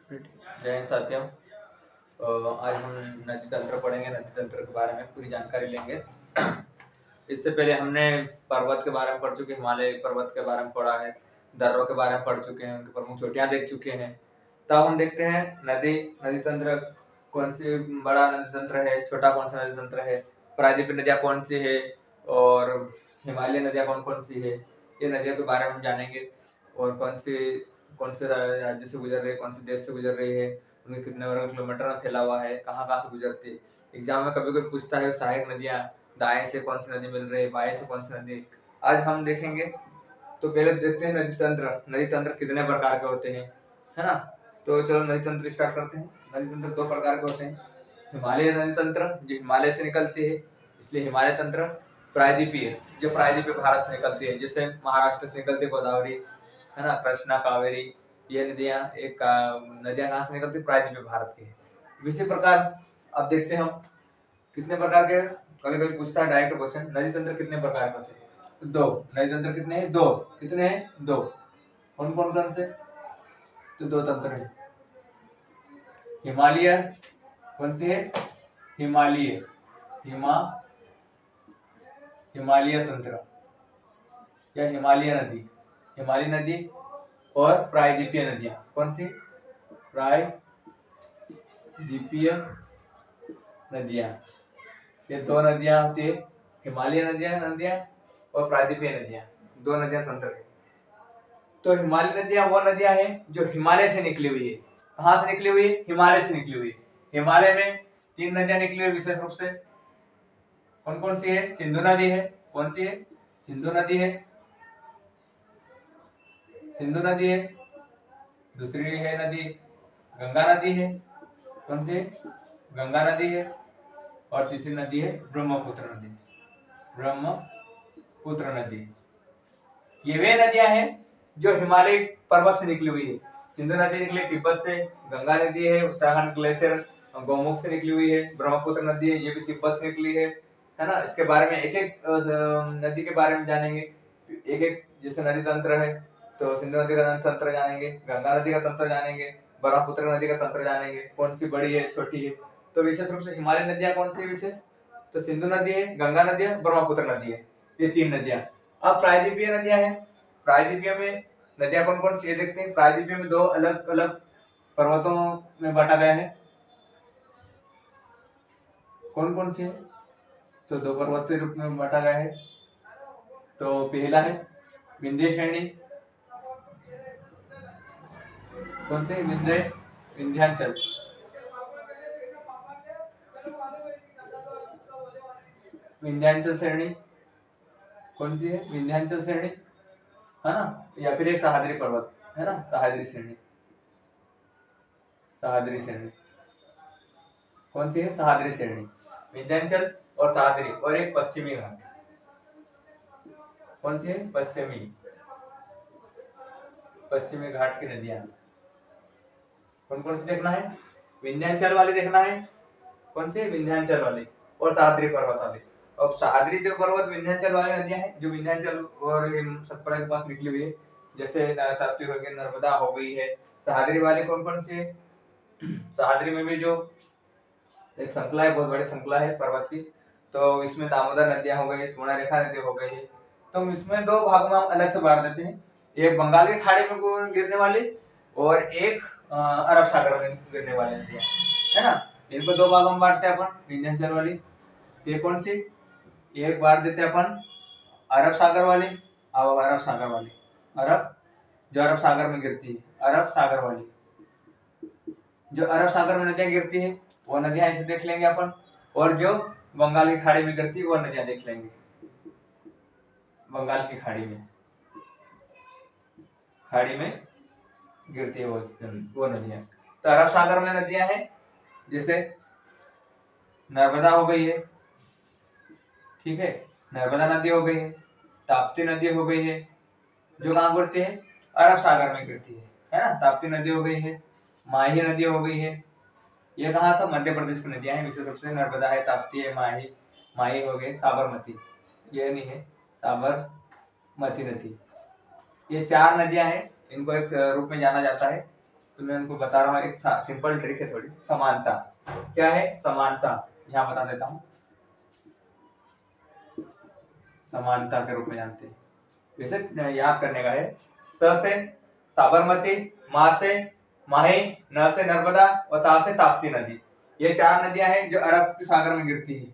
जय हिंद साथियों। आज हम नदी तंत्र पढ़ेंगे, नदी तंत्र के बारे में पूरी जानकारी लेंगे। इससे पहले हमने पर्वत के बारे में पढ़ चुके, हिमालय पर्वत के बारे में पढ़ा है, दर्रों के बारे में पढ़ चुके हैं, उनकी प्रमुख चोटियां देख चुके हैं। तब हम देखते हैं नदी तंत्र कौन सी बड़ा नदी तंत्र है, छोटा कौन सा नदी तंत्र है, प्रायद्वीपीय नदियाँ कौन सी है और हिमालय नदियाँ कौन कौन सी है। ये नदियों के बारे में हम जानेंगे और कौन से राज्य से गुजर रही है, कौन से देश से गुजर रही है, उनके कितने वर्ग किलोमीटर में फैला हुआ है, कहाँ से गुजरती है। एग्जाम में कभी कोई पूछता है सहायक नदियाँ, दाएं से कौन सी नदी मिल रही है, बाएं से कौन सी नदी। आज हम देखेंगे। तो पहले देखते हैं नदी तंत्र कितने प्रकार के होते हैं, है ना। तो चलो नदी तंत्र स्टार्ट करते हैं। नदी तंत्र दो प्रकार के होते हैं। हिमालय नदी तंत्र जो हिमालय से निकलती है, इसलिए हिमालय तंत्र। प्रायद्वीपीय जो प्रायद्वीपीय भारत से निकलती है, जैसे महाराष्ट्र से निकलती है गोदावरी, है ना, कृष्णा, कावेरी। ये नदियाँ नदियाँ कहाँ से निकलती है, प्रायद्वीपीय भारत की। इसी प्रकार अब देखते हैं हम कितने प्रकार के, कभी कभी पूछता है डायरेक्ट क्वेश्चन, नदी तंत्र कितने प्रकार के होते हैं। तो दो नदी तंत्र कितने हैं, दो। कितने हैं, दो। कौन कौन कौन से, तो दो तंत्र है। हिमालय, कौन सी है, हिमालय, हिमालय तंत्र या हिमालय नदी, हिमालय नदी और प्रायद्वीपीय नदियां। कौन सी, प्रायद्वीपीय नदियां। ये दो नदियां होती है, हिमालय नदियां और प्रायद्वीपीय नदियां, दो नदियां तंत्र है। तो हिमालय नदियां वो नदियां हैं जो हिमालय से निकली हुई है। कहां से निकली हुई है, हिमालय से निकली हुई है। हिमालय में तीन नदियां निकली हुई विशेष रूप से। कौन कौन सी है, सिंधु नदी है। कौन सी है, सिंधु नदी है, सिंधु नदी है। दूसरी है नदी गंगा नदी है। कौन सी, गंगा नदी है। और तीसरी नदी है ब्रह्मपुत्र नदी, ब्रह्मपुत्र नदी। ये वे नदियां हैं जो हिमालय पर्वत से निकली हुई है। सिंधु नदी निकली तिब्बत से, गंगा नदी है उत्तराखंड ग्लेशियर गौमुख से निकली हुई है, ब्रह्मपुत्र नदी है ये भी तिब्बत से निकली है ना। इसके बारे में एक एक नदी के बारे में जानेंगे, एक एक। जैसे नदी तंत्र है तो सिंधु नदी का तंत्र जानेंगे, गंगा नदी का तंत्र जानेंगे, ब्रह्मपुत्र नदी का तंत्र जानेंगे, कौन सी बड़ी है छोटी है। तो विशेष रूप से हिमालय नदियां कौन सी है विशेष, तो सिंधु नदी है, गंगा नदी है, ब्रह्मपुत्र नदी है, ये तीन नदियां। अब प्रायद्वीपीय नदियां हैं। प्रायद्वीपीय में नदियां कौन कौन सी है देखते हैं। प्रायद्वीपीय में दो अलग अलग पर्वतों में बांटा गया है। कौन कौन सी है, तो दो पर्वत के रूप में बांटा गया है। तो पहला है विंध्य श्रेणी। कौन से, विंध्याचल, विंध्याचल श्रेणी। कौन सी है, विंध्याचल श्रेणी, है ना। या फिर एक सह्याद्री पर्वत, है ना, सह्याद्री श्रेणी, सह्याद्री श्रेणी। कौन सी है, सह्याद्री श्रेणी, विंध्याचल और सह्याद्री। और एक पश्चिमी घाट। कौन सी है, पश्चिमी घाट की नदियां। कौन कौन सी देखना है, विंध्याचल वाले देखना है। कौन से, विंध्याचल वाले और सह्याद्री पर्वत वाले। अब सह्याद्री जो पर्वत विंध्याचल वाली नदियां हैं, जो विंध्याचल और सतपुड़ा के पास निकली हुई है, जैसे ताप्ती हो गई, नर्मदा हो गई है। सह्याद्री वाले कौन कौन से, सह्याद्री में भी जो एक श्रृंखला है, बहुत बड़ी श्रृंखला है पर्वत की। तो इसमें दामोदर नदियां हो गई, स्वर्णरेखा नदी हो गई है। तो इसमें दो भागों में हम अलग से बांट देते हैं, एक बंगाल की खाड़ी में गिरने वाली और एक अरब सागर में गिरने वाली नदियां, है ना। इनको दो भागों में बांटते हैं अपन, विंध्याचल वाली। ये कौन सी, एक बांट देते हैं अपन अरब सागर वाली, अब अरब सागर वाली, जो अरब सागर में गिरती है, अरब सागर वाली। जो अरब सागर में नदियां गिरती है वो नदियां ऐसे देख लेंगे अपन, और जो बंगाल की खाड़ी में गिरती है वो नदियां देख लेंगे। बंगाल की खाड़ी में गिरती है वो नदियां। तो अरब सागर में नदियां हैं, जैसे नर्मदा हो गई है, ठीक है, नर्मदा नदी हो गई है, ताप्ती नदी हो गई है, जो कहाँ गिरती है, अरब सागर में गिरती है ना। ताप्ती नदी हो गई है, माही नदी हो गई है। ये कहाँ सब, मध्य प्रदेश की नदियां हैं विशेष रूप से, नर्मदा है, ताप्ती है, माही हो गई, साबरमती, ये नहीं है, साबरमती नदी। ये चार नदियां हैं, इनको एक रूप में जाना जाता है, तो मैं उनको बता रहा हूँ, एक सिंपल ट्रिक है थोड़ी। समानता क्या है? समानता यहाँ बता देता हूँ, समानता के रूप में जानते हैं। वैसे याद करने का है, स से साबरमती, मा से माही, न से नर्मदा और ता से ताप्ती नदी। ये 4 नदियां हैं जो अरब सागर में गिरती है।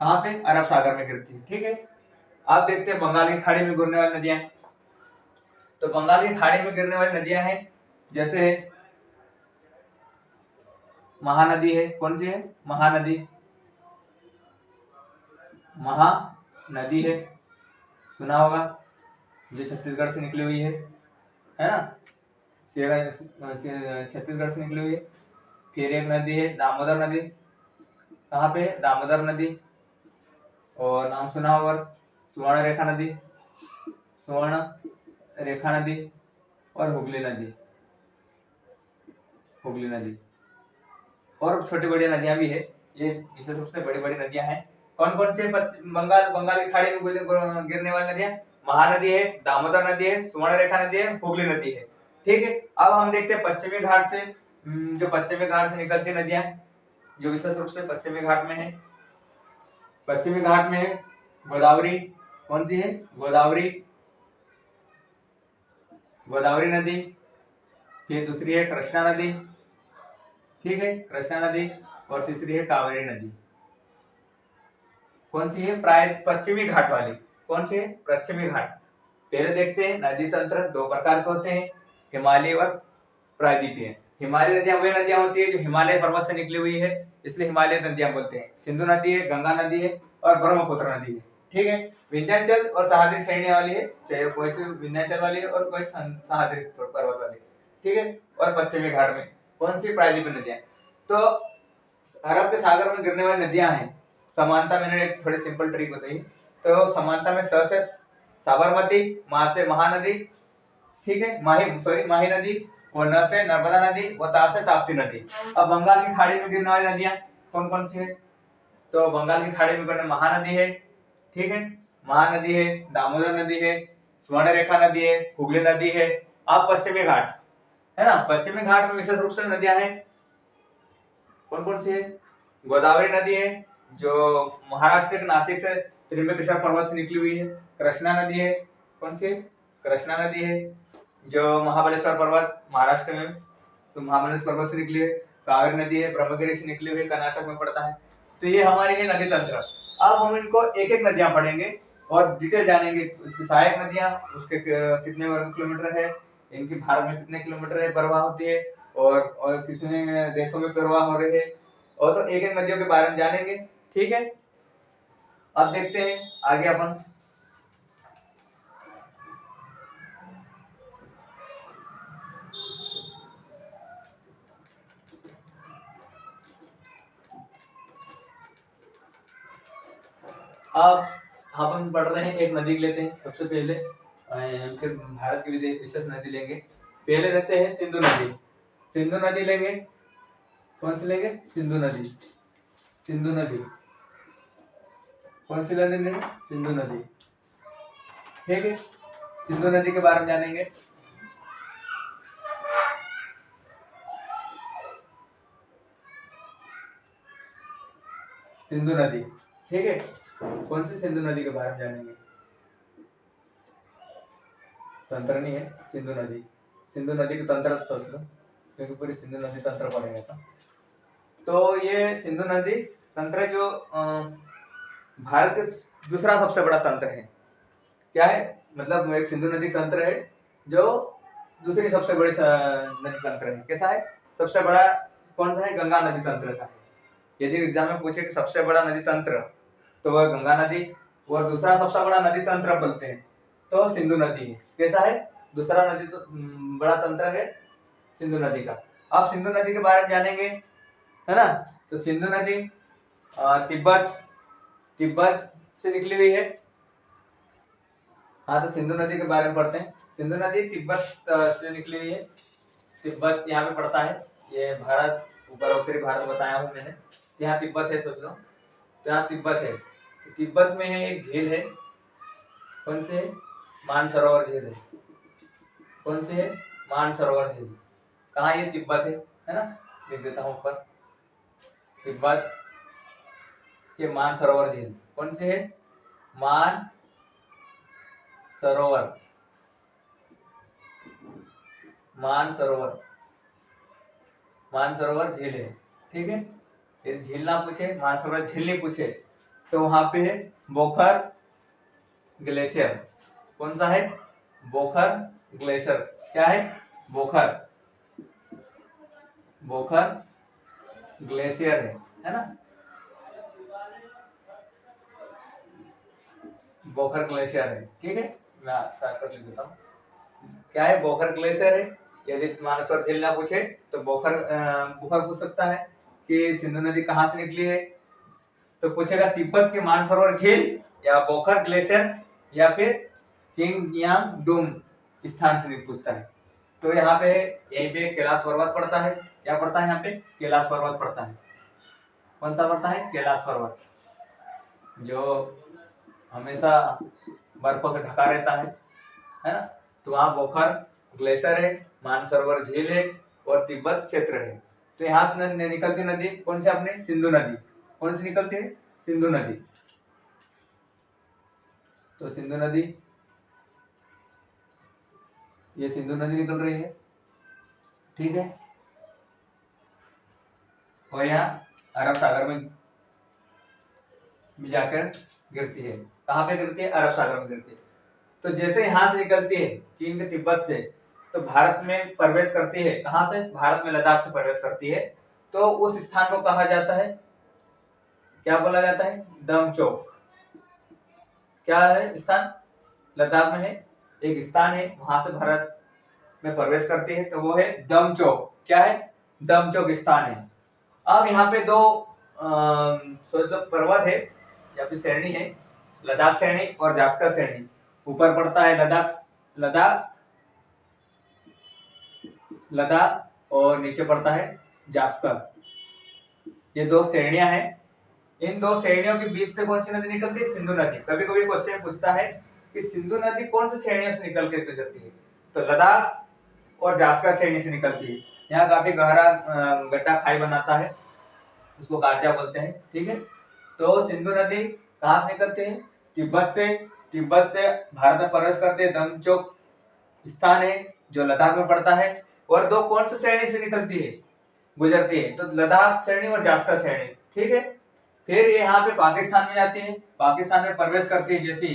कहाँ पे? अरब सागर में गिरती है। ठीक है, आप देखते हैं बंगाल की खाड़ी में गिरने वाली नदियां हैं। तो बंगाल की खाड़ी में गिरने वाली नदियां हैं, जैसे महानदी है। कौन सी है? महानदी। महानदी है, सुना होगा, जो छत्तीसगढ़ से निकली हुई है ना? छत्तीसगढ़ से निकली हुई है। फिर एक नदी है दामोदर नदी। कहाँ पे? दामोदर नदी। और नाम सुना होगा स्वर्ण रेखा नदी, स्वर्ण रेखा नदी। और हुगली नदी, हुगली नदी। और छोटी बड़ी नदियां भी है, ये विशेष रूप से बड़ी बड़ी नदियां हैं। कौन कौन से? बंगाल की खाड़ी में गिरने वाली नदियां, महानदी है, दामोदर नदी है, स्वर्ण रेखा नदी है, हुगली नदी है। ठीक है, अब हम देखते हैं पश्चिमी घाट से, जो पश्चिमी घाट से निकलती नदियां, जो विशेष रूप से पश्चिमी घाट में है। पश्चिमी घाट में है गोदावरी। कौन सी है? गोदावरी, गोदावरी नदी। फिर दूसरी है कृष्णा नदी। ठीक है, कृष्णा नदी। और तीसरी है कावेरी नदी। कौन सी है? प्राय पश्चिमी घाट वाली। कौन सी है? पश्चिमी घाट। पहले देखते हैं, नदी तंत्र 2 प्रकार के होते हैं, हिमालय और प्रायद्वीपीय। हिमालय नदियां वे नदियां होती है जो हिमालय पर्वत से निकली हुई है, इसलिए हिमालय नदियां बोलते हैं। सिंधु नदी है, गंगा नदी है और ब्रह्मपुत्र नदी है। ठीक है, विंध्याचल और सह्याद्री श्रेणी वाली है, चाहे कोई सी विंध्याचल वाली है और कोई सह्याद्री पर्वत वाली। ठीक है, और पश्चिमी घाट में कौन सी? प्रायद्वीपीय नदियां। तो अरब के सागर में गिरने वाली नदियां हैं। समानता मैंने एक थोड़ी सिंपल ट्रिक बताई। तो समानता में स से साबरमती, मा से महानदी, ठीक है, माही नदी, और न से नर्मदा नदी, और ता से ताप्ती नदी। अब बंगाल की खाड़ी में गिरने वाली नदियां कौन कौन सी है? तो बंगाल की खाड़ी में गिरने महानदी है, ठीक है, महानदी है, दामोदर नदी है, स्वर्ण रेखा नदी है, हुगली नदी है। अब पश्चिमी घाट है ना, पश्चिमी घाट में विशेष रूप से नदियां हैं। कौन कौन सी है? गोदावरी नदी है, जो महाराष्ट्र के नासिक से त्रिम्बकेश्वर पर्वत से निकली हुई है। कृष्णा नदी है। कौन सी? कृष्णा नदी है, जो महाबलेश्वर पर्वत महाराष्ट्र में, तो महाबलेश्वर पर्वत से निकली है। कावेरी नदी है, ब्रह्मगिरी से निकली हुई, कर्नाटक में पड़ता है। तो ये हमारी है नदी तंत्र। अब हम इनको एक एक नदियां पढ़ेंगे और डिटेल जानेंगे, इसकी सहायक नदियां, उसके कितने वर्ग किलोमीटर है, इनकी भारत में कितने किलोमीटर है प्रवाह होती है, और कितने देशों में प्रवाह हो रहे हैं, और तो एक एक नदियों के बारे में जानेंगे। ठीक है, अब देखते हैं आगे अपन। अब हम पढ़ रहे हैं, एक नदी लेते हैं सबसे पहले, फिर भारत की विशेष नदी लेंगे। पहले लेते हैं सिंधु नदी। सिंधु नदी लेंगे। कौन सी लेंगे? सिंधु नदी। सिंधु नदी कौन सी नदी लेंगे? सिंधु नदी। ठीक है, सिंधु नदी के बारे में जानेंगे। सिंधु नदी, ठीक है, कौन सी सिंधु नदी के बारे में जानेंगे। तंत्र नहीं है, सिंधु नदी। सिंधु नदी के तंत्र सोच लो, क्योंकि पूरी सिंधु नदी तंत्र पढ़ेंगे तो ये सिंधु नदी तंत्र जो भारत के दूसरा सबसे बड़ा तंत्र है। क्या है? मतलब एक सिंधु नदी तंत्र है जो दूसरी सबसे बड़ी नदी तंत्र है। कैसा है? सबसे बड़ा कौन सा है? गंगा नदी तंत्र का है। यदि एग्जाम में पूछे कि सबसे बड़ा नदी तंत्र, तो वह गंगा नदी, और दूसरा सबसे बड़ा नदी तंत्र बोलते हैं तो सिंधु नदी है। कैसा है? दूसरा नदी तो बड़ा तंत्र है सिंधु नदी का। अब सिंधु नदी के बारे में जानेंगे, है ना? तो सिंधु नदी तिब्बत से निकली हुई है। हाँ, तो सिंधु नदी के बारे में पढ़ते हैं। सिंधु नदी तिब्बत से निकली हुई है। तिब्बत यहाँ पे पड़ता है, ये भारत, ऊपर उत्तरी भारत बताया हूँ मैंने। यहाँ तिब्बत है, सोच लो, तो यहाँ तिब्बत है। तिब्बत में है एक झील है। कौन से? मानसरोवर झील है। कौन सी है? मानसरोवर झील। कहाँ ये तिब्बत है ना, लिख देता हूँ ऊपर, तिब्बत के मानसरोवर झील कौन से है, मानसरोवर, मानसरोवर, मानसरोवर झील है। ठीक है, यदि झील ना पूछे, मानसरोवर झील नहीं पूछे, तो वहां पे है बोखर ग्लेशियर। कौन सा है, बोखर ग्लेशियर। क्या है, बोखर, बोखर ग्लेशियर है ना, बोखर ग्लेशियर है। ठीक है, मैं शॉर्टकट लिख देता हूँ। क्या है, बोखर ग्लेशियर है। यदि मानसरोवर झील ना पूछे तो बोखर बोखर पूछ सकता है कि सिंधु नदी कहाँ से निकली है, तो पूछेगा तिब्बत के मानसरोवर झील या बोखर ग्लेशियर या फिर चिंगयांगडुंग स्थान से पूछता है। तो यहाँ पे यहीं पे कैलाश पर्वत पड़ता है। क्या पड़ता है यहाँ पे, कैलाश पर्वत पड़ता है। कौन सा पड़ता है, कैलाश पर्वत, जो हमेशा बर्फों से ढका रहता है ना। तो वहाँ बोखर ग्लेशियर है, मानसरोवर झील है और तिब्बत क्षेत्र है। तो यहाँ से निकलती नदी कौन सी, अपने सिंधु नदी। कौन सी निकलती है, सिंधु नदी। तो सिंधु नदी, ये सिंधु नदी निकल रही है। ठीक है, और यहाँ अरब सागर में भी जाकर गिरती है। कहाँ पे गिरती है, अरब सागर में गिरती है। तो जैसे यहाँ से निकलती है चीन के तिब्बत से, तो भारत में प्रवेश करती है। कहाँ से, भारत में लद्दाख से प्रवेश करती है। तो उस स्थान को कहा जाता है, क्या बोला जाता है, दमचौक। क्या है स्थान, लद्दाख में है एक स्थान है, वहां से भारत में प्रवेश करती है, तो वो है दमचौक। क्या है, दमचौक स्थान है। अब यहाँ पे दो सोच लो पर्वत है या फिर श्रेणी है, लद्दाख श्रेणी और जास्कर श्रेणी। ऊपर पड़ता है लद्दाख, लद्दाख, लद्दाख और नीचे पड़ता है जास्कर। ये दो श्रेणियां हैं। इन दो श्रेणियों के बीच से कौन सी नदी निकलती है, सिंधु नदी। कभी कभी क्वेश्चन पूछता है कि सिंधु नदी कौन सी श्रेणियों से निकल के गुजरती है, तो लद्दाख और जास्कर श्रेणी से निकलती है। यहाँ काफी गहरा गड्ढा खाई बनाता है, उसको गार्जा बोलते हैं। ठीक है, तो सिंधु नदी कहाँ से निकलती है, तिब्बत से। तिब्बत से भारत में प्रवेश करते हैं, दमचौक स्थान है जो लद्दाख में पड़ता है। और दो कौन सी श्रेणी से निकलती है, गुजरती है, तो लद्दाख श्रेणी और जास्कर श्रेणी। ठीक है, फिर ये यहाँ पे पाकिस्तान में जाती है, पाकिस्तान में प्रवेश करती है जैसी,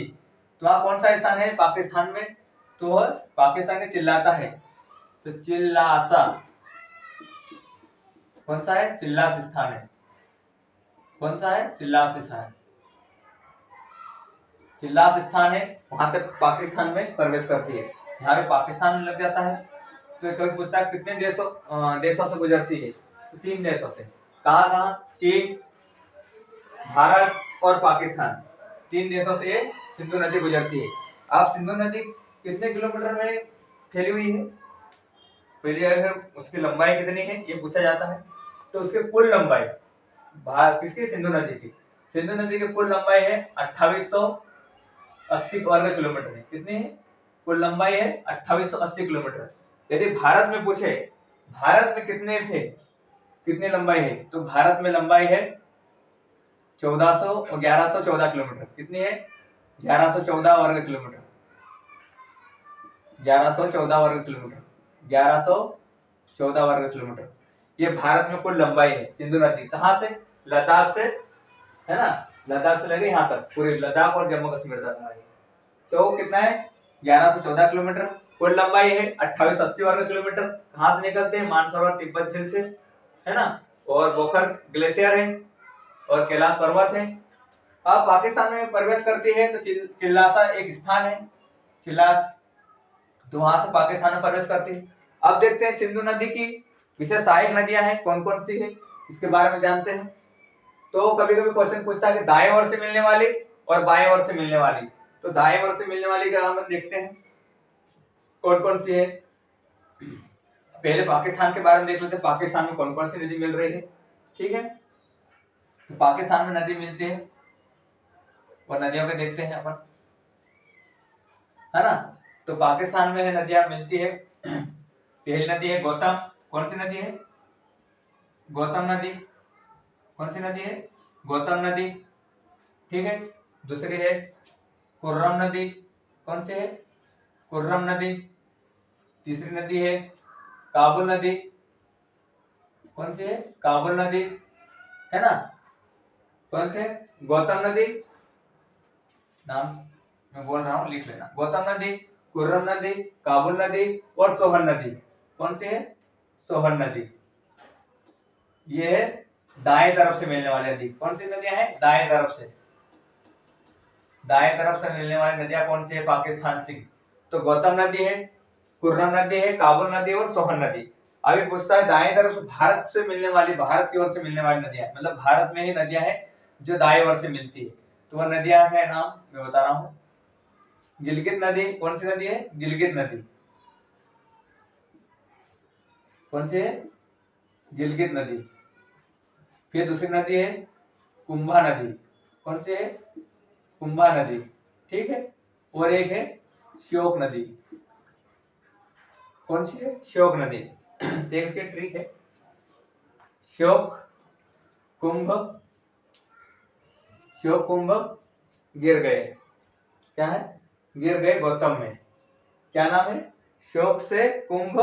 तो वहाँ कौन सा स्थान है पाकिस्तान में, तो वह पाकिस्तान के चिल्लाता है, तो चिल्लासा। कौन सा है, चिल्लास स्थान है। कौन सा है, चिल्लास स्थान, चिल्लास स्थान है, वहां से पाकिस्तान में प्रवेश करती है। यहाँ पे पाकिस्तान में लग जाता है। तो कभी पूछता है कितने देशों से गुजरती है, तो 3 देशों से। कहाँ कहाँ, चीन, भारत और पाकिस्तान, 3 देशों से ये सिंधु नदी गुजरती है। अब सिंधु नदी कितने किलोमीटर में फैली हुई है, पहले अगर उसकी लंबाई कितनी है ये पूछा जाता है, तो उसकी कुल लंबाई, किसकी, सिंधु नदी की, सिंधु नदी की कुल लंबाई है 2880 वर्ग किलोमीटर है। कितनी है, कुल लंबाई है 2880 किलोमीटर। यदि भारत में पूछे, भारत में कितने थे, कितनी लंबाई है, तो भारत में लंबाई है 1114 किलोमीटर। कितनी है, 1114 वर्ग किलोमीटर, 1114 वर्ग किलोमीटर, 1114 वर्ग किलोमीटर। ये भारत में कुल लंबाई है सिंधु नदी। कहाँ से, लद्दाख से, है ना, लद्दाख से लगे यहाँ तक, पूरे लद्दाख और जम्मू कश्मीर तक आ रही है। तो कितना है, 1114 किलोमीटर। कुल लंबाई है 2880 वर्ग किलोमीटर। कहाँ से निकलते हैं, मानसरोवर तिब्बत झील से, है ना, और बोखर ग्लेशियर है और कैलाश पर्वत है। अब पाकिस्तान में प्रवेश करती है तो चिल्लासा एक स्थान है, चिल्लास, तो वहां से पाकिस्तान में प्रवेश करती है। अब देखते हैं सिंधु नदी की विशेष सहायक नदियां हैं कौन कौन सी है, इसके बारे में जानते हैं। तो कभी कभी क्वेश्चन पूछता है कि दाएं ओर से मिलने वाली और बाएं ओर से मिलने वाली, तो दाएं ओर से मिलने वाली का हम देखते हैं कौन कौन सी है। पहले पाकिस्तान के बारे में देख लेते हैं, पाकिस्तान में कौन कौन सी नदी मिल रही है। ठीक है, तो पाकिस्तान में नदी मिलती है और नदियों को देखते हैं अपन, है ना। तो पाकिस्तान में नदियां मिलती है, पहली नदी है गौतम। कौन सी नदी है? गौतम नदी। कौन सी नदी है? गौतम नदी। ठीक है। दूसरी है कुर्रम नदी। कौन सी है? कुर्रम नदी। तीसरी नदी है काबुल नदी। कौन सी है? काबुल नदी, है ना। कौन से? गौतम नदी, नाम मैं बोल रहा हूं, लिख लेना। गौतम नदी, कुर्रम नदी, काबुल नदी और सोहन नदी। कौन सी है? सोहन नदी। ये है दाएं तरफ से मिलने वाली नदी। कौन सी नदियां हैं? दाएं तरफ से। दाएं तरफ से मिलने वाली नदियां कौन सी है पाकिस्तान से? तो गौतम नदी है, कुर्रम नदी है, काबुल नदी और सोहन नदी। अभी पूछता है दाएं तरफ से भारत से मिलने वाली, भारत की ओर से मिलने वाली नदियां, मतलब भारत में ही नदियां हैं जो दाएं ओर से मिलती है। तो वह नदियां है, नाम मैं बता रहा हूँ। गिलगित नदी। कौन सी नदी है? गिलगित नदी। कौन सी है? गिलगित नदी। फिर दूसरी नदी है कुंभा नदी। कौन सी है? कुंभा नदी। ठीक है। और एक है श्योक नदी। कौन सी है? श्योक नदी। एक इसकी ट्रिक है, श्योक कुंभ, श्योक कुंभ गिर गए। क्या है? गिर गए गौतम में। क्या नाम है? शोक से कुंभ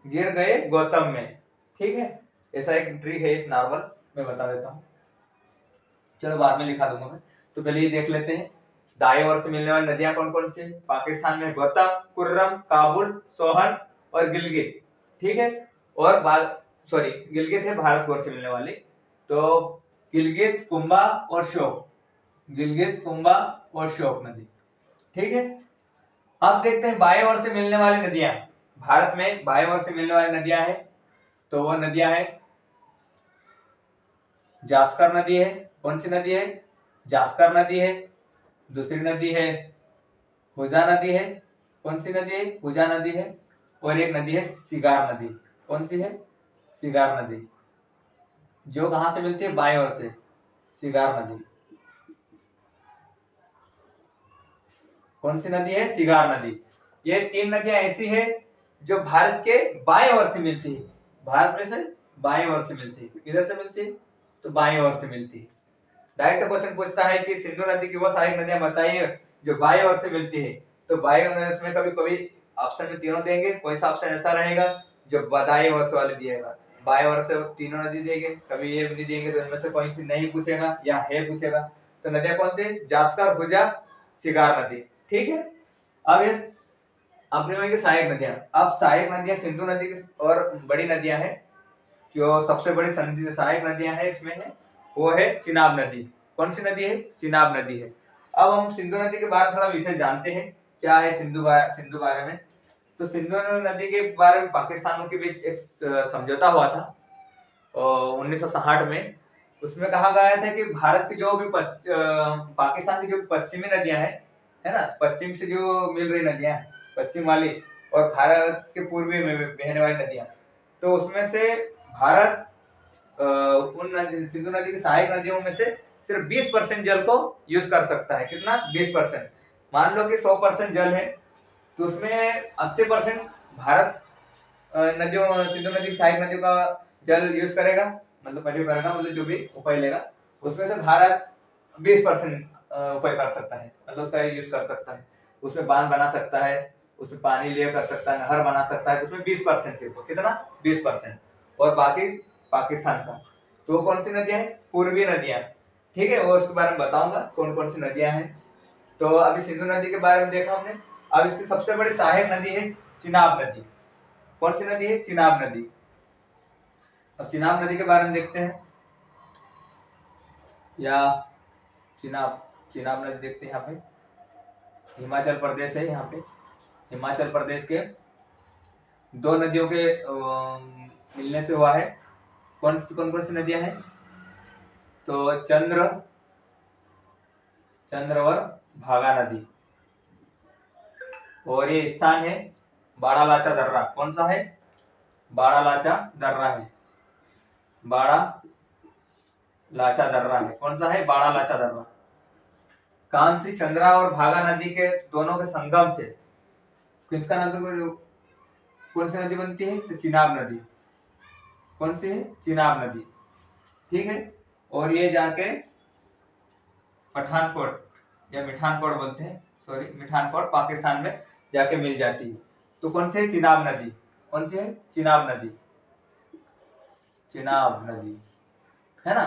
गिर गए गौतम में। ठीक है। ऐसा एक ट्रिक है इस नॉर्मल, मैं बता देता हूँ। चलो बाद में लिखा दूंगा मैं। तो पहले ये देख लेते हैं दाएं ओर से मिलने वाली नदियां कौन कौन सी पाकिस्तान में? गौतम, कुर्रम, काबुल, सोहन और गिलगित। ठीक है। और सॉरी, गिलगित है भारत की ओर से मिलने वाली। तो गिलगित, कुंभा और श्योक। गिलगित, कुंभा और श्योक नदी। ठीक है। अब देखते हैं बाएं ओर से मिलने वाली नदियां। भारत में बाएं ओर से मिलने वाली नदियां हैं, तो वो नदियां हैं जास्कर नदी है। कौन सी नदी है? जास्कर नदी है। दूसरी नदी है हुजा नदी है। कौन सी नदी है? हुजा नदी है। और एक नदी है सिगार नदी। कौन सी है? सिगार नदी, जो कहां से मिलती है? बाएं ओर से, सिगार नदी। कौन सी नदी है? सिगार नदी। ये तीन नदियां ऐसी है जो भारत के बाएं ओर से मिलती है। भारत में से बाएं ओर से मिलती है। किधर से मिलती है? तो बाएं ओर से मिलती है। डायरेक्ट क्वेश्चन पूछता है कि सिंधु नदी की वो सारी नदियां बताइए जो बाएं ओर से मिलती है। तो बाएं ओर में कभी कभी ऑप्शन में तीनों देंगे, कोई सा ऑप्शन ऐसा रहेगा जो दाएं ओर से वाले दिएगा। बाएं ओर से तीनों नदी देंगे, कभी ये नहीं देंगे तो इनमें से कोई सी नहीं पूछेगा या है पूछेगा। तो नदियां कौन थी? जास्कर, हुजा, सिगार नदी। ठीक है। अब ये अपने होंगे सहायक नदियां। अब सहायक नदियां सिंधु नदी की और बड़ी नदियां हैं। जो सबसे बड़ी सहायक नदियां हैं इसमें है वो है चिनाब नदी। कौन सी नदी है? चिनाब नदी है। अब हम सिंधु नदी के बारे में थोड़ा विषय जानते हैं, क्या है सिंधु बारे में। तो सिंधु नदी के बारे में पाकिस्तानों के बीच एक समझौता हुआ था 1960 में। उसमें कहा गया था कि भारत की जो भी पाकिस्तान की जो पश्चिमी नदियां हैं, है ना, पश्चिम से जो मिल रही नदियां हैं पश्चिम वाली, और भारत के पूर्वी में बहने वाली नदियां, तो उसमें से भारत उन सिंधु नदी की सहायक नदियों में से सिर्फ 20% जल को यूज कर सकता है। कितना? 20%। मान लो कि 100% जल है तो उसमें 80% भारत नदियों, सिंधु नदी की सहायक नदियों का जल यूज करेगा, मतलब प्रयोग करेगा, मतलब जो भी उपाय लेगा। उसमें से भारत 20% उपाय कर सकता है, मतलब उसका यूज कर सकता है। उसमें बांध बना सकता है, उसमें पानी ले कर सकता है, नहर बना सकता है। तो उसमें 20% सिर्फ, कितना? 20%। और बाकी पाकिस्तान का। तो कौन सी नदियां हैं? पूर्वी नदियां। ठीक है। और उसके बारे में बताऊंगा कौन कौन सी नदियां हैं। तो अभी सिंधु नदी के बारे में देखा हमने। अब इसकी सबसे बड़ी सहायक नदी है चिनाब नदी। कौन सी नदी है? चिनाब नदी। अब चिनाब नदी के बारे में देखते हैं, या चिनाब चिनाब नदी देखते हैं। यहाँ पे हिमाचल प्रदेश है। यहाँ पे हिमाचल प्रदेश के दो नदियों के मिलने से हुआ है। कौन कौन सी नदियां हैं? तो चंद्र और भागा नदी। और ये स्थान है बाड़ा लाचा दर्रा। कौन सा है? बाड़ा लाचा दर्रा है। बाड़ा लाचा दर्रा है। कौन सा है? बाड़ा लाचा दर्रा। कांसी, चंद्रा और भागा नदी के दोनों के संगम से किसका नदी, कौन सी नदी बनती है? तो चिनाब नदी। कौन सी है? चिनाब नदी, ठीक है। और ये जाके पठानकोट या मिठानकोट बोलते हैं, सॉरी मिठानकोट पाकिस्तान में जाके मिल जाती है। तो कौन सी है? चिनाब नदी। कौन सी है? चिनाब नदी, चिनाब नदी, है ना।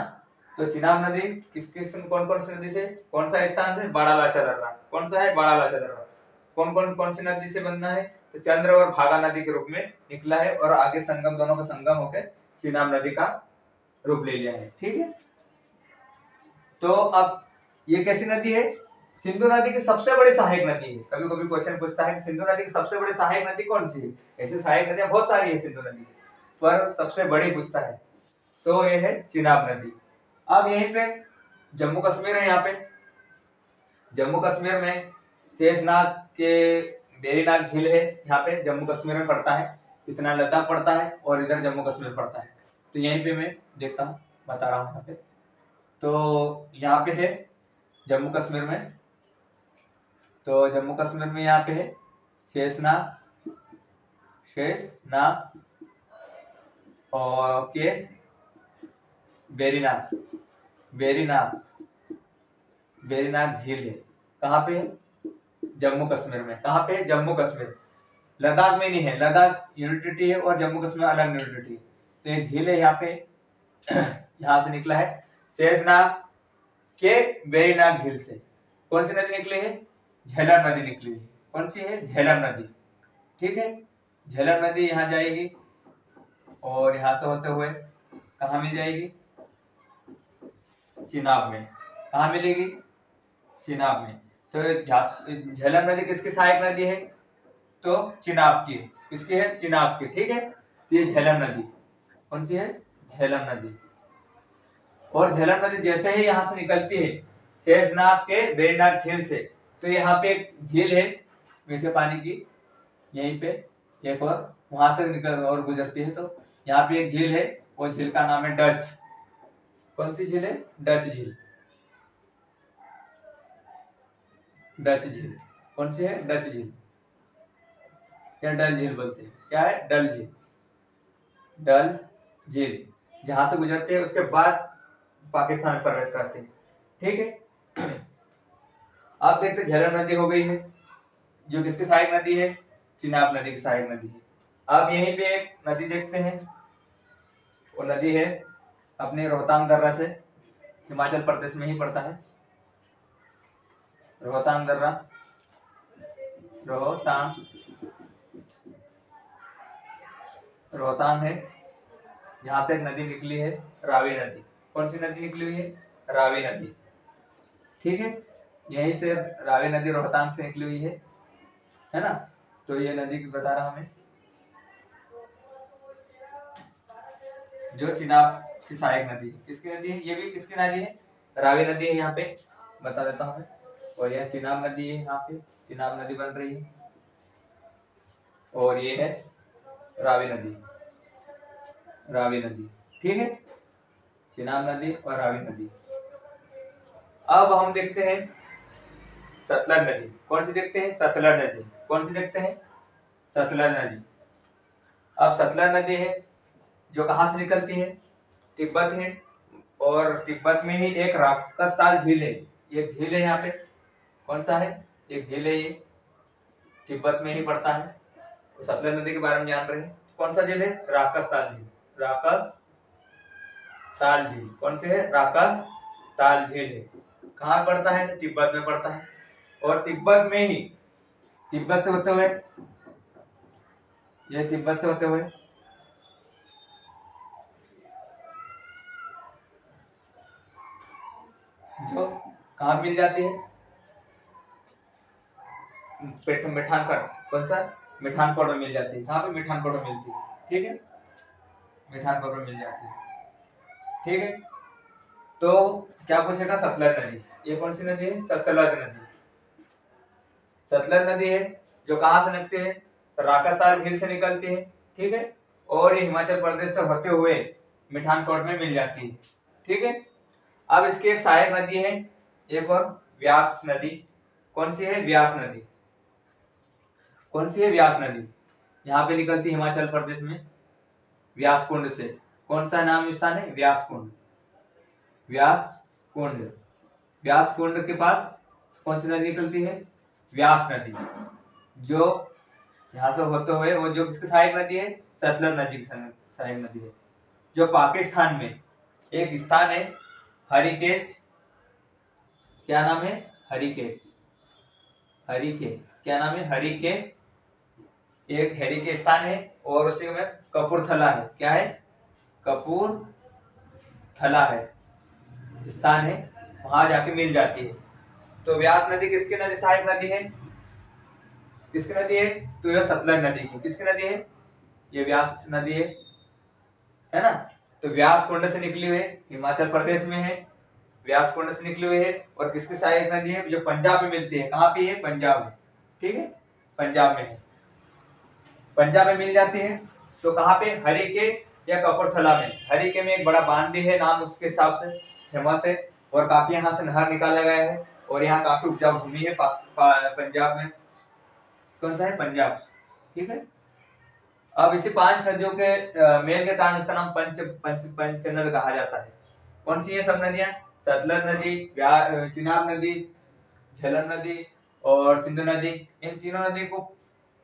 तो चिनाब नदी किस किस कौन कौन सी नदी से, कौन सा स्थान से? बड़ा लाचा दर्रा। कौन सा है? बड़ा लाचा दर्रा। कौन सी नदी से बनना है? तो चंद्र और भागा नदी के रूप में निकला है और आगे संगम, दोनों का संगम होकर चिनाब नदी का रूप ले लिया है, ठीक है। तो अब ये कैसी नदी है? सिंधु नदी की सबसे बड़ी सहायक नदी है। कभी कभी क्वेश्चन पूछता है कि सिंधु नदी की सबसे बड़ी सहायक नदी कौन सी है? ऐसी सहायक नदियां बहुत सारी है सिंधु नदी, पर सबसे बड़ी पूछता है तो ये है चिनाब नदी। अब यहीं पे जम्मू कश्मीर है, यहाँ पे जम्मू कश्मीर में शेषनाग के वेरीनाग झील है, यहाँ पे जम्मू कश्मीर में पड़ता है। इतना लद्दाख पड़ता है और इधर जम्मू कश्मीर पड़ता है। तो यहीं पे मैं देखता हूँ, बता रहा हूँ यहाँ पे। तो यहाँ पे है जम्मू कश्मीर में, तो जम्मू कश्मीर में यहाँ पे है शेषनाग, शेषनाग और के वेरीनाग, वेरीनाग, वेरीनाग झील है। कहाँ पे है? जम्मू कश्मीर में। कहाँ पे? जम्मू कश्मीर, लद्दाख में नहीं है। लद्दाख यूनिटी है और जम्मू कश्मीर अलग यूनिटी है। तो ये झील है यहाँ पे यहाँ से निकला है शेषनाग के वेरीनाग झील से। कौन सी नदी निकली है? झेलम नदी निकली है। कौन सी है? झेलम नदी, ठीक है। झेलम नदी यहाँ जाएगी और यहाँ से होते हुए कहाँ मिल जाएगी? चिनाब में। कहाँ मिलेगी? चिनाब में। तो झेलम नदी किसकी सहायक नदी है? तो चिनाब की। किसकी है? चिनाब की, ठीक है। तो ये झेलम नदी, कौन सी है? झेलम नदी। और झेलम नदी जैसे ही यहाँ से निकलती है शेषनाग के वेरीनाग झील से, तो यहाँ पे एक झील है मीठे पानी की, यहीं पे एक और वहां से निकल और गुजरती है। तो यहाँ पे एक झील है, वो झील का नाम है डच। कौन सी झील है? डच झील, डच झील। कौन सी है? डच झील या डल झील बोलते हैं। क्या है? डल झील, डल झील जहां से गुजरते हैं उसके बाद पाकिस्तान में प्रवेश करते हैं, ठीक है। अब देखते झेलम नदी हो गई है, जो किसकी सहायक नदी है? चिनाब नदी की सहायक नदी है। अब यहीं पे एक नदी देखते हैं, वो नदी है अपने रोहतांग दर्रा से, हिमाचल प्रदेश में ही पड़ता है। रोहतांग दर्रा, रोहतांग, रोहतांग है, यहाँ से एक नदी निकली है रावी नदी। कौन सी नदी निकली हुई है? रावी नदी, ठीक है। यहीं से रावी नदी रोहतांग से निकली हुई है ना। तो ये नदी बता रहा हमें जो चिनाब की सहायक नदी। किसकी नदी है? ये भी किसकी नदी है? रावी नदी है, यहाँ पे बता देता हूँ मैं। और यह चिनाब नदी है, यहाँ पे चिनाब नदी बन रही है और ये है रावी नदी, रावी नदी, ठीक है। चिनाब नदी और रावी नदी। अब हम देखते हैं सतलज नदी। कौन सी देखते हैं? सतलज नदी। कौन सी देखते हैं? सतलज नदी। अब सतलज नदी है जो कहां से निकलती है? तिब्बत है, और तिब्बत में ही एक राकसताल झील है, एक झील है यहाँ पे। कौन सा है? एक झील है, ये तिब्बत में ही पड़ता है। तो सतलज नदी के बारे में जान रहे हैं। कौन सा झील है? राकसताल झील, राकसताल झील। कौन से है? राकसताल झील है। कहाँ पड़ता है? तो तिब्बत में पड़ता है। और तिब्बत में ही, तिब्बत से होते हुए, यह तिब्बत से होते हुए जो कहाँ मिल जाती है? मिठानकोट। कौन सा? मिठानकोट में मिल जाती है। कहाँ पे? मिठानकोट में मिलती है, ठीक है। मिठानकोट में मिल जाती है, ठीक है। तो क्या पूछेगा? सतलज नदी। ये कौन सी नदी है? सतलज नदी। सतलज नदी है जो कहां से निकलती है? राकसताल झील से निकलती है, ठीक है। और ये हिमाचल प्रदेश से होते हुए मिठानकोट में मिल जाती है, ठीक है। अब इसकी एक सहायक नदी है, एक और व्यास नदी। कौन सी है? व्यास नदी। कौन सी है? व्यास नदी। यहाँ पे निकलती है हिमाचल प्रदेश में व्यास कुंड से। कौन सा नाम स्थान है? व्यास कुंड। व्यास कुंड, व्यास कुंड के पास कौन सी नदी निकलती है? व्यास नदी, जो यहाँ से होते हुए वो जो किसकी सहायक नदी है? सतलज नदी की सहायक नदी है। जो पाकिस्तान में एक स्थान है हरिकेश, क्या नाम है? हरिकेश, हरिके, क्या नाम है? हरिके, एक हरिके स्थान है। और उसी में कपूरथला है, क्या है? कपूरथला है स्थान है, वहां जाके मिल जाती है। तो व्यास नदी किसकी नदी सहायक नदी है? किसकी नदी है? तो यह सतलज नदी की। किसकी नदी है? ये व्यास नदी है ना। तो व्यास कुंड से निकली हुई हिमाचल प्रदेश में है, व्यास कुंड से निकली हुई है। और किसकी सहायक नदी है? जो पंजाब में मिलती है। कहाँ पे है? पंजाब में, ठीक है, पंजाब में है, पंजाब में मिल जाती है। तो कहाँ पे? हरिके या कपूरथला में। हरिके में एक बड़ा बांध भी है, नाम उसके हिसाब से फेमस है। और काफी यहाँ से नहर निकाला गया है। और यहाँ काफी उपजाऊ भूमि है पंजाब में। कौन सा है? पंजाब, ठीक है। अब इसी 5 नदियों के मेल के कारण इसका नाम पंच पंच पंचनद कहा जाता है। कौन सी है सब नदियां? सतलज नदी, चिनाब नदी, झेलम नदी और सिंधु नदी। इन तीनों नदी को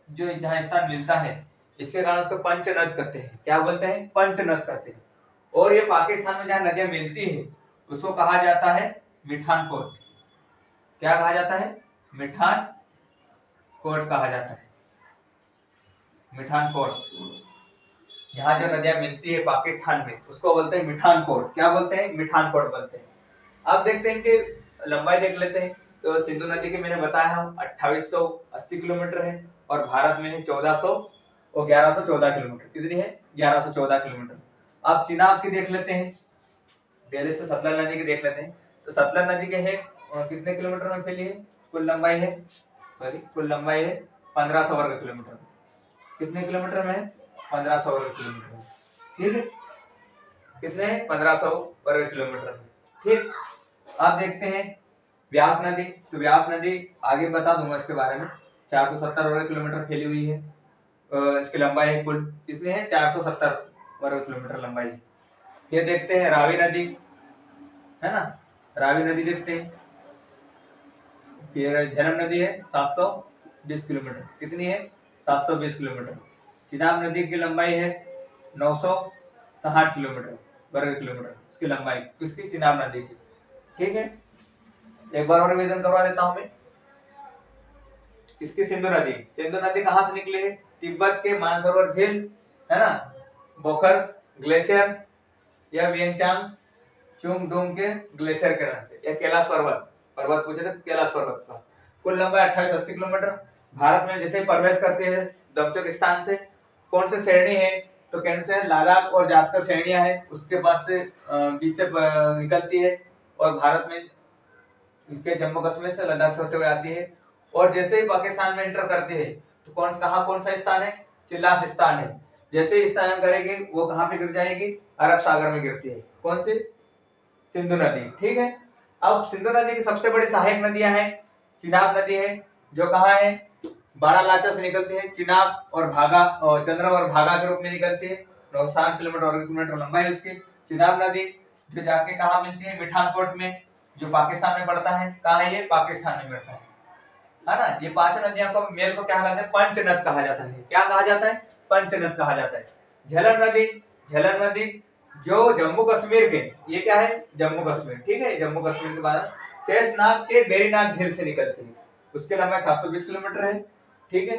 जो जहाँ स्थान मिलता है, इसके कारण उसको पंचनद कहते हैं। क्या बोलते हैं? पंचनद कहते हैं। और ये पाकिस्तान में जहाँ नदियां मिलती है उसको कहा जाता है मिठान कोट। क्या कहा जाता है? मिठान कोट कहा जाता है, मिठान कोट। यहाँ जो नदियां मिलती है पाकिस्तान में उसको बोलते हैं मिठान कोट। क्या बोलते हैं? मिठान कोट बोलते हैं। अब देखते हैं कि लंबाई देख लेते हैं। तो सिंधु नदी की मैंने बताया हूँ 2880 किलोमीटर है, और भारत में है 1400 और 1114 किलोमीटर। कितनी है? 1114 किलोमीटर। अब चिनाब की देख लेते हैं, पहले से सतलज नदी की देख लेते हैं। तो सतलज नदी के है कितने किलोमीटर में फैली है? कुल लंबाई है, सॉरी कुल लंबाई है 1500 वर्ग किलोमीटर। कितने किलोमीटर में है? 1500 वर्ग किलोमीटर में, ठीक है। कितने? 1500 वर्ग किलोमीटर में, ठीक। अब देखते हैं व्यास नदी। तो व्यास नदी आगे बता दूंगा इसके बारे में। 470 वर्ग किलोमीटर फैली हुई है। इसकी लंबाई कुल कितनी है? 470 वर्ग किलोमीटर लंबाई। फिर देखते हैं रावी नदी, है ना, रावी नदी देखते हैं। फिर झेलम नदी है 720 किलोमीटर। कितनी है? 720 किलोमीटर। चिनाब नदी की लंबाई है 960 किलोमीटर वर्ग किलोमीटर, इसकी लंबाई किसकी? चिनाब नदी की, ठीक है। एक बार और रिवीजन करवा देता हूं मैं। किसकी? सिंधु नदी। सिंधु नदी कहां से निकली है? तिब्बत के मानसरोवर झील, है ना, बोखर ग्लेशियर या वियंगचांग चुंगडुंग के ग्लेशियर के नाम से, या कैलाश पर्वत, पर्वत पूछे तो कैलाश पर्वत का। कुल लंबाई 2880 किलोमीटर। भारत में जैसे प्रवेश करते हैं दमचोक स्थान से, कौन से श्रेणी है? तो केंद्र से लद्दाख और जास्कर श्रेणियां है, उसके बाद से बीच से निकलती है और भारत में के जम्मू कश्मीर से लद्दाख से होते हुए आती है। और जैसे ही पाकिस्तान में एंटर करती है तो कौन सा स्थान है? चिल्लास स्थान है। जैसे ही स्थान करेगी वो कहाँ पे गिर जाएगी? अरब सागर में गिरती है। कौन सी? सिंधु नदी, ठीक है। अब सिंधु नदी की सबसे बड़ी सहायक नदियां हैं। चिनाब नदी है, जो कहाँ है? बारालाचा से निकलती है। चिनाब और भागा और चंद्रम और भागा के रूप में निकलती है। 960 किलोमीटर वर्ग किलोमीटर लंबाई उसकी। चिनाब नदी जो जाके कहाँ मिलती है? मिठानकोट में, जो पाकिस्तान में पड़ता है। कहाँ है ये? पाकिस्तान में पड़ता है ना। ये 5 नदियों को मेल को क्या कहते हैं? पंचनद कहा जाता है। क्या कहा जाता है? पंचनद कहा जाता है। झेलम नदी, झेलम नदी जो जम्मू कश्मीर के, ये क्या है? जम्मू कश्मीर, ठीक है, जम्मू कश्मीर के बाद शेषनाग के बेरीनाग झील से निकलती है। उसकी लंबाई 720 किलोमीटर है, ठीक है।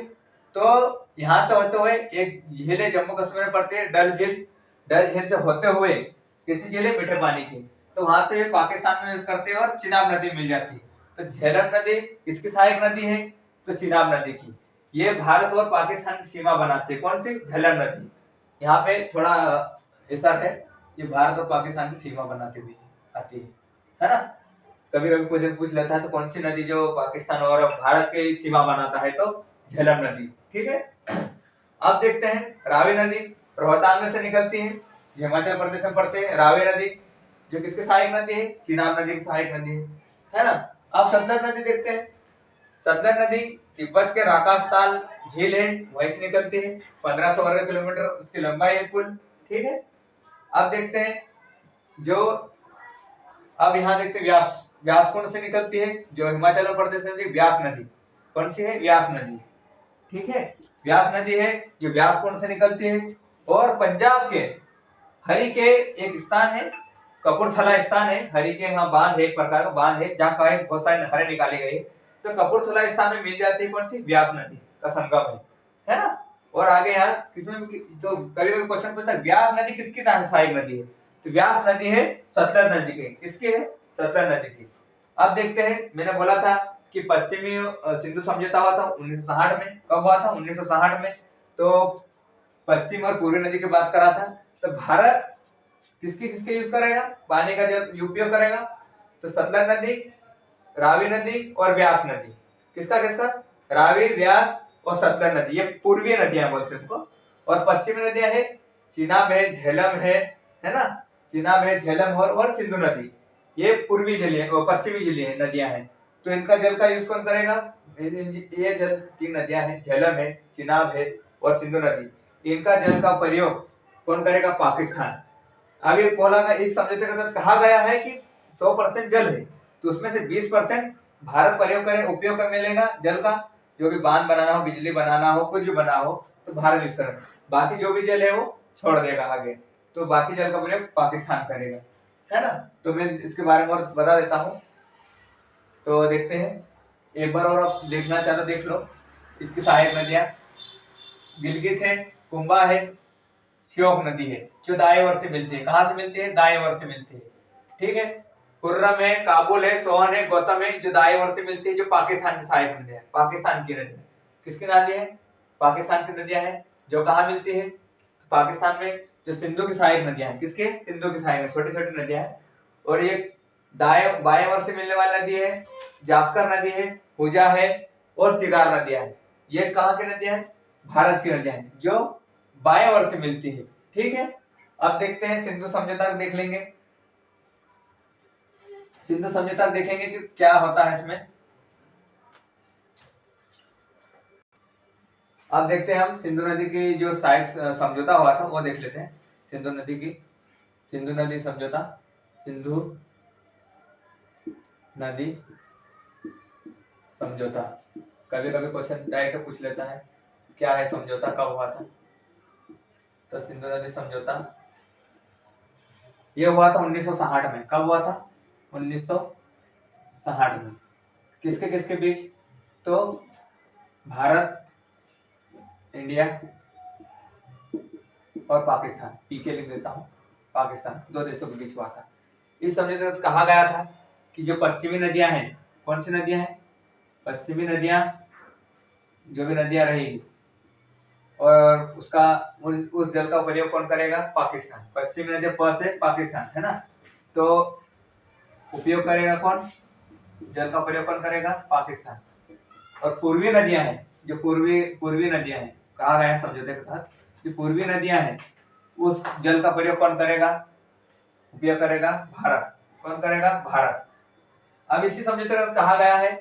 तो यहाँ से होते हुए एक झील है जम्मू कश्मीर में पड़ती है, डल झील। डल झील से होते हुए किसी झील है? मीठे पानी की, तो वहां से पाकिस्तान में यूज करते हैं और चिनाब नदी मिल जाती है। तो झेलम नदी किसकी सहायक नदी है? तो चिनाब नदी की। ये भारत और पाकिस्तान की सीमा बनाती है। कौन सी? झेलम नदी। यहाँ पे थोड़ा ऐसा है, ये भारत और पाकिस्तान की सीमा बनाती हुई आती है ना। कभी कभी क्वेश्चन पूछ लेता है तो कौन सी नदी जो पाकिस्तान और भारत की सीमा बनाता है? तो झेलम नदी, ठीक है। अब देखते हैं रावी नदी, रोहतांग से निकलती है, हिमाचल प्रदेश में पड़ते हैं। रावी नदी जो किसकी सहायक नदी है? चिनाब नदी की सहायक नदी है ना। अब सतलज नदी देखते हैं। सतलज नदी तिब्बत के राकासताल झील है, वहीं से निकलती है। 1500 वर्ग किलोमीटर उसकी लंबाई है कुल, ठीक है। अब देखते हैं जो अब यहाँ देखते हैं व्यास व्यास कौन से निकलती है, जो हिमाचल प्रदेश में व्यास नदी। कौन सी है? व्यास नदी। ठीक है, व्यास नदी है, ये व्यास कौन से निकलती है। और पंजाब के हरि के एक स्थान है, कपूरथला स्थान है, हरि के वहां बांध है, एक प्रकार का बांध है जहाँ कहीं बहुत सारे नहरें निकाली गई है। तो कपूरथला स्थान में मिल जाती है कौन सी? व्यास नदी का संगम है ना। और आगे यहाँ किसमें तो कभी कभी क्वेश्चन पूछता है व्यास नदी किसकी सहायक नदी है, तो व्यास नदी है सतलज नदी की। किसकी है? सतलज नदी की। अब देखते हैं, मैंने बोला था कि पश्चिमी सिंधु समझौता हुआ था 1960 में। कब हुआ था? 1960 में। तो पश्चिम और पूर्वी नदी की बात करा था। तो भारत किसके किसके यूज करेगा पानी का जब उपयोग करेगा? तो सतलज नदी, रावी नदी और व्यास नदी। किसका किसका? रावी, व्यास और सतलज नदी, ये पूर्वी नदियां बोलते हैं उनको। और पश्चिमी नदियां है चिनाब है, झेलम है ना। चिनाब है, झेलम और सिंधु नदी, ये पूर्वी जलीय पश्चिमी जलीय नदियां हैं। तो इनका जल का यूज कौन करेगा? ये जल 3 नदियां हैं, झेलम है, चिनाब है और सिंधु नदी। इनका जल का प्रयोग कौन करेगा? पाकिस्तान। अभी बोला था इस समझौते के साथ कहा गया है कि 100% जल है, तो उसमें से 20% भारत प्रयोग करे, उपयोग करने लेगा जल का। जो भी बांध बनाना हो, बिजली बनाना हो, कुछ भी बना हो तो भारत यूज करेगा। बाकी जो भी जल है वो छोड़ देगा आगे, तो बाकी जल का प्रयोग पाकिस्तान करेगा, है ना। तो मैं इसके बारे में और बता देता हूँ। तो देखते हैं, एक बार और आप देखना चाहते देख लो। इसकी सहायक नदियां गिलगित है, कुंभा है, श्योक नदी है, जो दाएं ओर से मिलती है। कहां से मिलती है? दाएं ओर से मिलती है। ठीक है, खुर्रम है, काबुल है, सोहन है, गौतम है, जो दाएं ओर से मिलती है, जो पाकिस्तान की सहायक नदी है, पाकिस्तान की नदी। किसकी नदी है? पाकिस्तान की नदियां हैं। जो कहां मिलती है? तो पाकिस्तान में। जो सिंधु की सहायक नदियां हैं, किसके? सिंधु की सहायक, छोटी छोटी नदियां हैं। और ये दाएं बाएं ओर से मिलने वाली नदी है, जास्कर नदी है, हुजा है और सिगार नदियां हैं। ये कहां की नदियां हैं? भारत की नदियां हैं, जो बाएं ओर से मिलती है। ठीक है, अब देखते हैं सिंधु समझौता देख लेंगे। सिंधु समझौता देखेंगे कि क्या होता है इसमें। अब देखते हैं हम सिंधु नदी की जो सहायक समझौता हुआ था वो देख लेते हैं। सिंधु नदी की, सिंधु नदी समझौता, सिंधु नदी समझौता। कभी कभी क्वेश्चन डायरेक्ट पूछ लेता है क्या है समझौता, कब हुआ था। तो सिंधु नदी समझौता ये हुआ था 1960 में। कब हुआ था? 1960 में। किसके किसके बीच? तो भारत, इंडिया और पाकिस्तान, पीके लिख देता हूं, पाकिस्तान, 2 देशों के बीच हुआ था। इस समझौते में कहा गया था कि जो पश्चिमी नदियां हैं, कौन सी नदियां हैं? पश्चिमी नदियां, जो भी नदियां रहेगी और उसका उस जल का प्रयोग कौन करेगा? पाकिस्तान। पश्चिमी नदियां प से पाकिस्तान, है ना। तो उपयोग करेगा कौन? जल का प्रयोग कौन करेगा? पाकिस्तान। और पूर्वी नदियां हैं, जो पूर्वी नदियां हैं, कहा गया है समझौते के तहत जो पूर्वी नदियां हैं उस जल का प्रयोग कौन करेगा? उपयोग करेगा भारत। कौन करेगा? भारत। अब इसी समझौते में कहा गया है,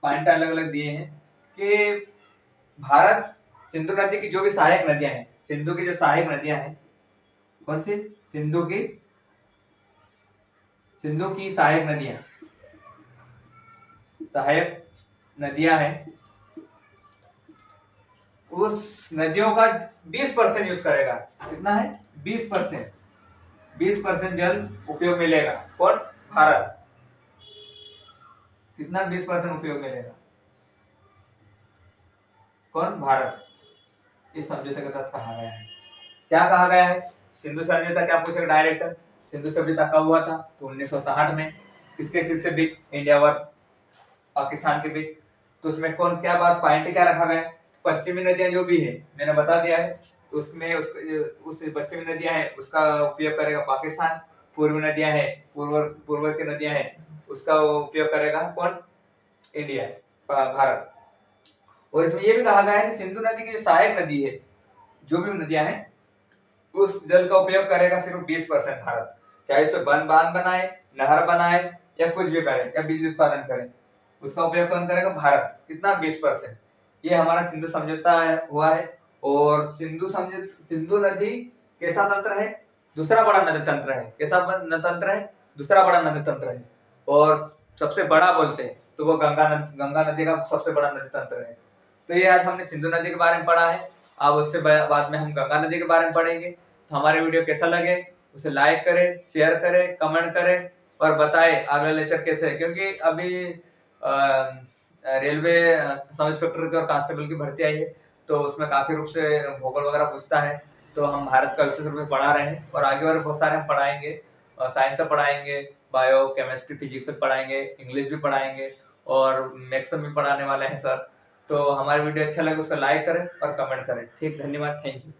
पॉइंट अलग अलग दिए हैं कि भारत सिंधु नदी की जो भी सहायक नदियां हैं, सिंधु की जो सहायक नदियां हैं, कौन सी? सिंधु की सहायक नदियां हैं, उस नदियों का 20% यूज करेगा। कितना है? 20%। 20% जल उपयोग मिलेगा। कौन? भारत। कितना? 20% उपयोग मिलेगा। कौन? भारत। इस समझौते के तहत कहा गया है। क्या कहा गया है? सिंधु समझौता क्या पूछेगा डायरेक्ट? सिंधु समझौता कब हुआ था? तो 1960 में। किसके किसके बीच? इंडिया और पाकिस्तान के बीच। तो उसमें कौन क्या बात पॉइंट क्या रखा गया? पश्चिमी नदियां जो भी है मैंने बता दिया है, तो उसमें उस पश्चिमी नदियां हैं उसका उपयोग करेगा पाकिस्तान। पूर्वी नदियां हैं, पूर्व की नदियां हैं, उसका उपयोग करेगा कौन? इंडिया, भारत। और इसमें यह भी कहा गया है कि सिंधु नदी की जो सहायक नदी है, जो भी नदियां हैं, उस जल का उपयोग करेगा सिर्फ 20% भारत। चाहे उसमें बांध बनाए, नहर बनाए या कुछ भी करे या बिजली उत्पादन करे, उसका उपयोग कौन करेगा? भारत। कितना? 20%। ये हमारा सिंधु समझौता हुआ है। और सिंधु नदी कैसा तंत्र है? दूसरा बड़ा नदी तंत्र है। कैसा तंत्र है? दूसरा बड़ा नदी तंत्र है। और सबसे बड़ा बोलते हैं तो वो गंगा नदी का सबसे बड़ा नदी तंत्र है। तो ये आज हमने सिंधु नदी के बारे में पढ़ा है। अब उससे बाद में हम गंगा नदी के बारे में पढ़ेंगे। तो हमारे वीडियो कैसा लगे उसे लाइक करें, शेयर करें, कमेंट करें और बताएं अगला लेक्चर कैसे है। क्योंकि अभी रेलवे सब इंस्पेक्टर की और कांस्टेबल की भर्ती आई है, तो उसमें काफी रूप से भूगोल वगैरह पूछता है। तो हम भारत का विशेष रूप से पढ़ा रहे हैं और आगे और बहुत सारे हम पढ़ाएंगे। साइंस से पढ़ाएंगे, बायो, केमिस्ट्री, फिजिक्स से पढ़ाएंगे, इंग्लिश भी पढ़ाएंगे और मैथ्स भी पढ़ाने वाले हैं सर। तो हमारी वीडियो अच्छा लगे उसको लाइक करें और कमेंट करें। ठीक, धन्यवाद, थैंक यू।